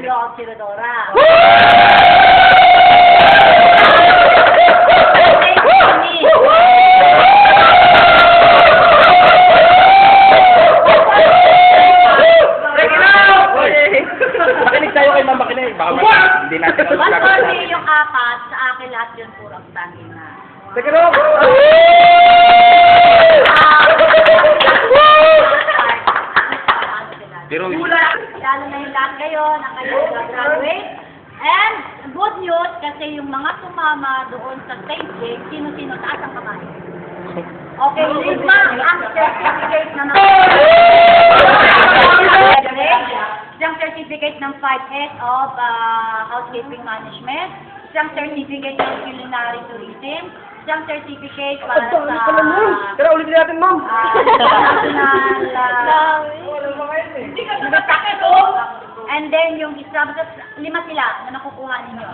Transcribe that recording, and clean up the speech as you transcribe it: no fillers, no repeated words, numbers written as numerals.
Julio Auxiliadora. Makinig tayo kay Ma'am Makinig. Baka hindi natin alam Mas gagawin only natin. yung apat, sa akin lahat yun puro standing na. Teka lang! Pero Lalo na yung lahat kayo na kayo graduate. And good news kasi yung mga sumama doon sa stage gig, sino-sino taas ang kamay. Okay, lima ang certificate na isang certificate ng 5S of housekeeping management, isang certificate ng culinary tourism, isang certificate para sa Tara, ulitin natin, Ma'am. and then yung isa, lima sila na nakukuha ninyo.